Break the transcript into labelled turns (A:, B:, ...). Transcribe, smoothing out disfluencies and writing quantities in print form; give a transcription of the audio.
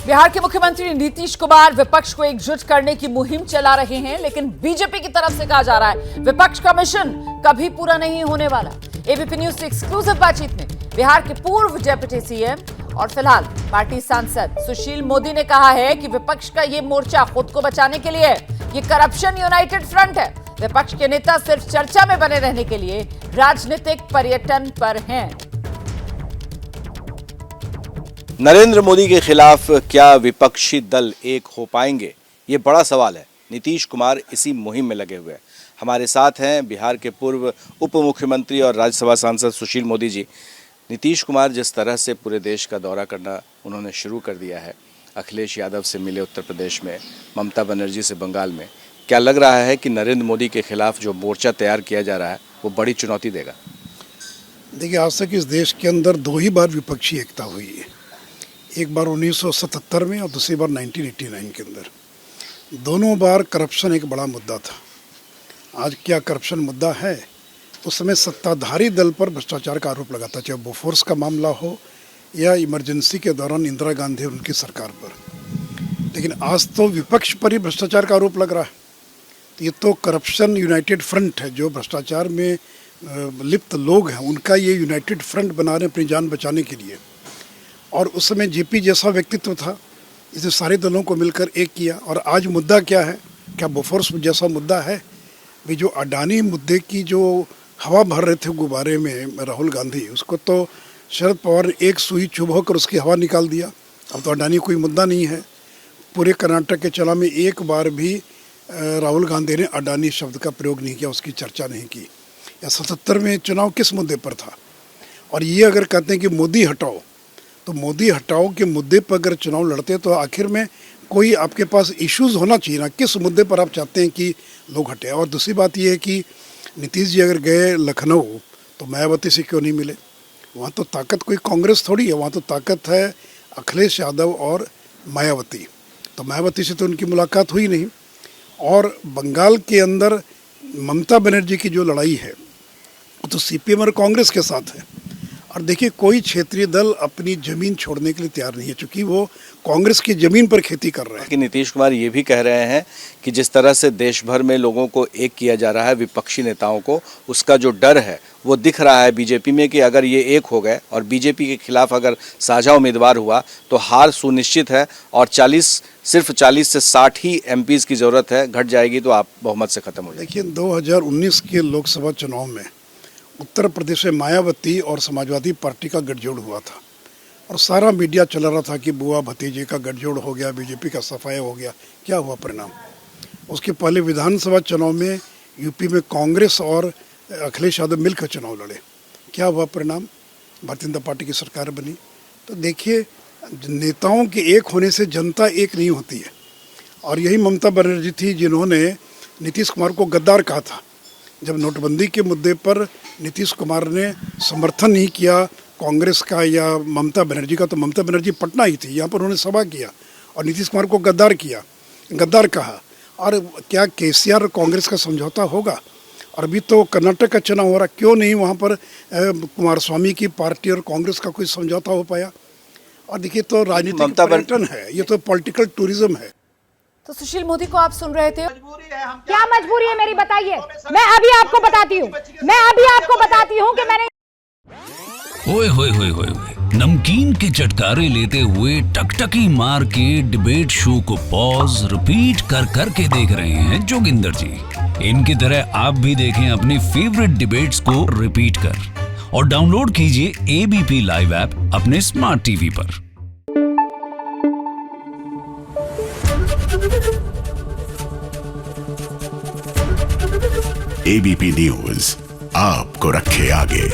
A: बिहार के मुख्यमंत्री नीतीश कुमार विपक्ष को एकजुट करने की मुहिम चला रहे हैं, लेकिन बीजेपी की तरफ से कहा जा रहा है विपक्ष का मिशन कभी पूरा नहीं होने वाला। एबीपी न्यूज से एक्सक्लूसिव बातचीत में बिहार के पूर्व डिप्टी सीएम और फिलहाल पार्टी सांसद सुशील मोदी ने कहा है कि विपक्ष का ये मोर्चा खुद को बचाने के लिए ये करप्शन यूनाइटेड फ्रंट है। विपक्ष के नेता सिर्फ चर्चा में बने रहने के लिए राजनीतिक पर्यटन पर हैं।
B: नरेंद्र मोदी के खिलाफ क्या विपक्षी दल एक हो पाएंगे, ये बड़ा सवाल है। नीतीश कुमार इसी मुहिम में लगे हुए हैं। हमारे साथ हैं बिहार के पूर्व उप मुख्यमंत्री और राज्यसभा सांसद सुशील मोदी जी। नीतीश कुमार जिस तरह से पूरे देश का दौरा करना उन्होंने शुरू कर दिया है, अखिलेश यादव से मिले उत्तर प्रदेश में, ममता बनर्जी से बंगाल में, क्या लग रहा है कि नरेंद्र मोदी के खिलाफ जो मोर्चा तैयार किया जा रहा है वो बड़ी चुनौती देगा?
C: देखिए, आज तक इस देश के अंदर दो ही बार विपक्षी एकता हुई है, एक बार 1977 में और दूसरी बार 1989 के अंदर। दोनों बार करप्शन एक बड़ा मुद्दा था। आज क्या करप्शन मुद्दा है? उस समय सत्ताधारी दल पर भ्रष्टाचार का आरोप लगाता, चाहे बोफोर्स का मामला हो या इमरजेंसी के दौरान इंदिरा गांधी उनकी सरकार पर। लेकिन आज तो विपक्ष पर ही भ्रष्टाचार का आरोप लग रहा है। तो ये तो करप्शन यूनाइटेड फ्रंट है। जो भ्रष्टाचार में लिप्त लोग हैं उनका ये यूनाइटेड फ्रंट बना रहे अपनी जान बचाने के लिए। और उस समय जेपी जैसा व्यक्तित्व था, इसे सारे दलों को मिलकर एक किया। और आज मुद्दा क्या है? क्या बोफोर्स जैसा मुद्दा है? भी जो अडानी मुद्दे की जो हवा भर रहे थे गुब्बारे में राहुल गांधी, उसको तो शरद पवार ने एक सुई चुभ होकर उसकी हवा निकाल दिया। अब तो अडानी कोई मुद्दा नहीं है। पूरे कर्नाटक के चुनाव में एक बार भी राहुल गांधी ने अडानी शब्द का प्रयोग नहीं किया, उसकी चर्चा नहीं की। या 77 में चुनाव किस मुद्दे पर था? और ये अगर कहते हैं कि मोदी हटाओ, तो मोदी हटाओ के मुद्दे पर अगर चुनाव लड़ते तो आखिर में कोई आपके पास इश्यूज होना चाहिए ना, किस मुद्दे पर आप चाहते हैं कि लोग हटे। और दूसरी बात ये है कि नीतीश जी अगर गए लखनऊ तो मायावती से क्यों नहीं मिले? वहाँ तो ताकत कोई कांग्रेस थोड़ी है, वहाँ तो ताकत है अखिलेश यादव और मायावती। तो मायावती से तो उनकी मुलाकात हुई नहीं। और बंगाल के अंदर ममता बनर्जी की जो लड़ाई है वो तो सीपीएम और कांग्रेस के साथ है। और देखिए, कोई क्षेत्रीय दल अपनी ज़मीन छोड़ने के लिए तैयार नहीं है, क्योंकि वो कांग्रेस की ज़मीन पर खेती कर रहे हैं।
B: कि नीतीश कुमार ये भी कह रहे हैं कि जिस तरह से देश भर में लोगों को एक किया जा रहा है, विपक्षी नेताओं को, उसका जो डर है वो दिख रहा है बीजेपी में कि अगर ये एक हो गए और बीजेपी के खिलाफ अगर साझा उम्मीदवार हुआ तो हार सुनिश्चित है। और सिर्फ 40 से 60 ही एमपीज़ की ज़रूरत है, घट जाएगी तो आप बहुमत से ख़त्म हो जाएगी।
C: देखिए, 2019 के लोकसभा चुनाव में उत्तर प्रदेश में मायावती और समाजवादी पार्टी का गठजोड़ हुआ था और सारा मीडिया चला रहा था कि बुआ भतीजे का गठजोड़ हो गया, बीजेपी का सफाया हो गया। क्या हुआ परिणाम? उसके पहले विधानसभा चुनाव में यूपी में कांग्रेस और अखिलेश यादव मिलकर चुनाव लड़े। क्या हुआ परिणाम? भारतीय जनता पार्टी की सरकार बनी। तो देखिए, नेताओं के एक होने से जनता एक नहीं होती है। और यही ममता बनर्जी थी जिन्होंने नीतीश कुमार को गद्दार कहा था। जब नोटबंदी के मुद्दे पर नीतीश कुमार ने समर्थन नहीं किया कांग्रेस का या ममता बनर्जी का, तो ममता बनर्जी पटना ही थी, यहाँ पर उन्होंने सभा किया और नीतीश कुमार को गद्दार कहा। और क्या केसीआर कांग्रेस का समझौता होगा? और अभी तो कर्नाटक का चुनाव हो रहा, क्यों नहीं वहाँ पर कुमारस्वामी की पार्टी और कांग्रेस का कोई समझौता हो पाया? और देखिए, तो राजनीतिक पर्यटन है, ये तो पॉलिटिकल टूरिज्म है।
A: तो सुशील मोदी को आप सुन रहे थे।
D: क्या मजबूरी है मेरी, बताइए। मैं अभी आपको बताती हूँ कि मैंने
E: ओए होए होए होए नमकीन के चटकारे लेते हुए टकटकी मार के डिबेट शो को पॉज रिपीट कर करके देख रहे हैं जोगिंदर जी। इनकी तरह आप भी देखें अपनी फेवरेट डिबेट्स को रिपीट कर और डाउनलोड कीजिए एबीपी लाइव ऐप अपने स्मार्ट टीवी पर।
F: एबीपी न्यूज आपको रखे आगे।